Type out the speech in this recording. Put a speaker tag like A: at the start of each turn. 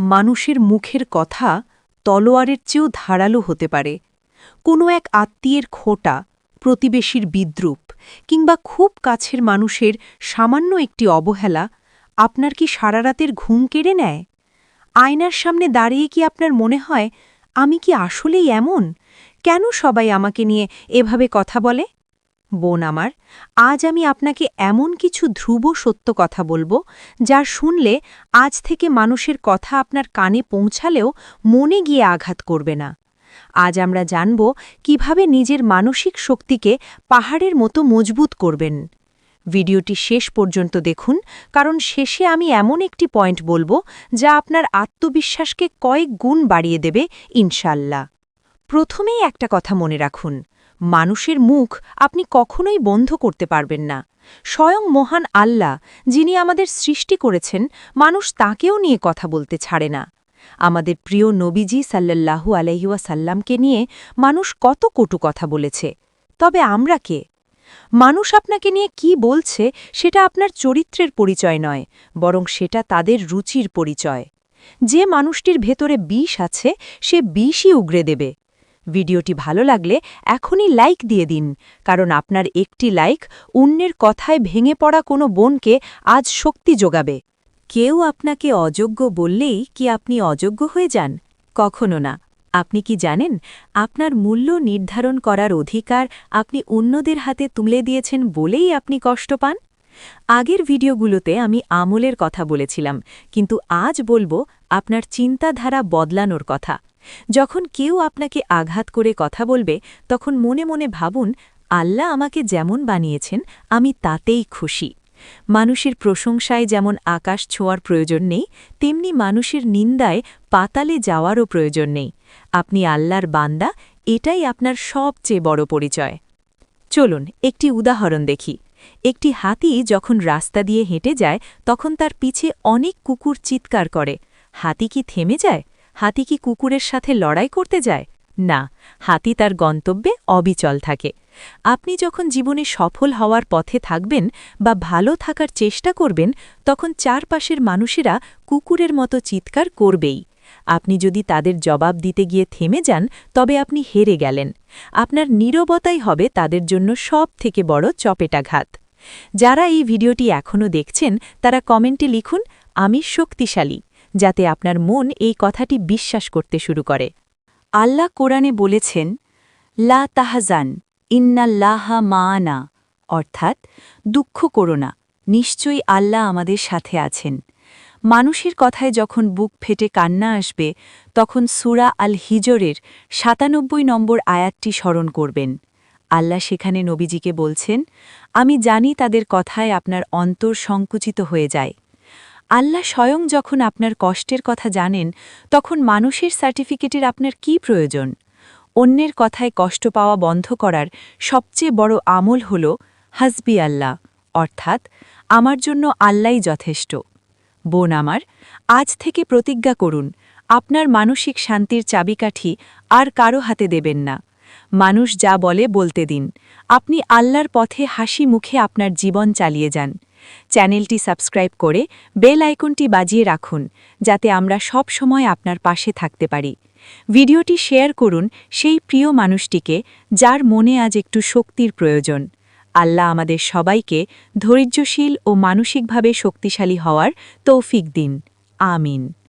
A: মানুষের মুখের কথা তলোয়ারের চেয়েও ধারালো হতে পারে। কোনো এক আত্মীয়ের খোঁটা, প্রতিবেশীর বিদ্রূপ কিংবা খুব কাছের মানুষের সামান্য একটি অবহেলা আপনার কি সারারাতের ঘুম কেড়ে নেয়? আয়নার সামনে দাঁড়িয়ে কি আপনার মনে হয়, আমি কি আসলেই এমন? কেন সবাই আমাকে নিয়ে এভাবে কথা বলে? বোন আমার, আজ আমি আপনাকে এমন কিছু ধ্রুব সত্য কথা বলবো, যা শুনলে আজ থেকে মানুষের কথা আপনার কানে পৌঁছালেও মনে গিয়ে আঘাত করবে না। আজ আমরা জানব কিভাবে নিজের মানসিক শক্তিকে পাহাড়ের মতো মজবুত করবেন। ভিডিওটি শেষ পর্যন্ত দেখুন, কারণ শেষে আমি এমন একটি পয়েন্ট বলবো যা আপনার আত্মবিশ্বাসকে কয়েক গুণ বাড়িয়ে দেবে ইনশাল্লাহ। প্রথমেই একটা কথা মনে রাখুন, মানুষের মুখ আপনি কখনোই বন্ধ করতে পারবেন না। স্বয়ং মহান আল্লাহ, যিনি আমাদের সৃষ্টি করেছেন, মানুষ তাঁকেও নিয়ে কথা বলতে ছাড়ে না। আমাদের প্রিয় নবীজি সাল্লাল্লাহু আলাইহি ওয়াসাল্লামকে নিয়ে মানুষ কত কটু কথা বলেছে। তবে আমরা কে? মানুষ আপনাকে নিয়ে কি বলছে সেটা আপনার চরিত্রের পরিচয় নয়, বরং সেটা তাদের রুচির পরিচয়। যে মানুষটির ভেতরে বিষ আছে, সে বিষই উগরে দেবে। ভিডিওটি ভালো লাগলে এখনই লাইক দিয়ে দিন, কারণ আপনার একটি লাইক অন্যের কথায় ভেঙে পড়া কোনো বোনকে আজ শক্তি যোগাবে। কেউ আপনাকে অযোগ্য বললেই কি আপনি অযোগ্য হয়ে যান? কখনো না। আপনি কি জানেন, আপনার মূল্য নির্ধারণ করার অধিকার আপনি অন্যদের হাতে তুলে দিয়েছেন বলেই আপনি কষ্ট পান? আগের ভিডিওগুলোতে আমি আমলের কথা বলেছিলাম, কিন্তু আজ বলবো আপনার চিন্তাধারা বদলানোর কথা। যখন কেউ আপনাকে আঘাত করে কথা বলবে, তখন মনে মনে ভাবুন, আল্লাহ আমাকে যেমন বানিয়েছেন আমি তাতেই খুশি। মানুষের প্রশংসায় যেমন আকাশ ছোঁয়ার প্রয়োজন নেই, তেমনি মানুষের নিন্দায় পাতালে যাওয়ারও প্রয়োজন নেই। আপনি আল্লাহর বান্দা, এটাই আপনার সবচেয়ে বড় পরিচয়। চলুন একটি উদাহরণ দেখি। একটি হাতি যখন রাস্তা দিয়ে হেঁটে যায়, তখন তার পিছে অনেক কুকুর চিৎকার করে। হাতি কি থেমে যায়? হাতি কি কুকুরের সাথে লড়াই করতে যায়? না, হাতি তার গন্তব্যে অবিচল থাকে। আপনি যখন জীবনে সফল হওয়ার পথে থাকবেন বা ভালো থাকার চেষ্টা করবেন, তখন চারপাশের মানুষেরা কুকুরের মতো চিৎকার করবেই। আপনি যদি তাদের জবাব দিতে গিয়ে থেমে যান, তবে আপনি হেরে গেলেন। আপনার নীরবতাই হবে তাদের জন্য সবথেকে বড় চপেটাঘাত। যারা এই ভিডিওটি এখনও দেখছেন, তারা কমেন্টে লিখুন, আমি শক্তিশালী, যাতে আপনার মন এই কথাটি বিশ্বাস করতে শুরু করে। আল্লাহ কোরআনে বলেছেন, লা তাহজান ইন্নাল্লাহা মাআনা, অর্থাৎ দুঃখ করো না, নিশ্চয়ই আল্লাহ আমাদের সাথে আছেন। মানুষের কথায় যখন বুক ফেটে কান্না আসবে, তখন সূরা আল হিজরের ৯৭ নম্বর আয়াতটি স্মরণ করবেন। আল্লাহ সেখানে নবীজিকে বলছেন, আমি জানি তাদের কথায় আপনার অন্তর সংকুচিত হয়ে যায়। আল্লাহ স্বয়ং যখন আপনার কষ্টের কথা জানেন, তখন মানুষের সার্টিফিকেটের আপনার কি প্রয়োজন? অন্যের কথায় কষ্ট পাওয়া বন্ধ করার সবচেয়ে বড় আমল হল হাসবি আল্লাহ, অর্থাৎ আমার জন্য আল্লাহই যথেষ্ট। বোন আমার, আজ থেকে প্রতিজ্ঞা করুন, আপনার মানসিক শান্তির চাবিকাঠি আর কারো হাতে দেবেন না। মানুষ যা বলে বলতে দিন। আপনি আল্লাহর পথে হাসি মুখে আপনার জীবন চালিয়ে যান। চ্যানেলটি সাবস্ক্রাইব করে বেল আইকনটি বাজিয়ে রাখুন, যাতে আমরা সব সময় আপনার পাশে থাকতে পারি। ভিডিওটি শেয়ার করুন সেই প্রিয় মানুষটিকে, যার মনে আজ একটু শক্তির প্রয়োজন। আল্লাহ আমাদের সবাইকে ধৈর্যশীল ও মানসিকভাবে শক্তিশালী হওয়ার তৌফিক দিন। আমিন।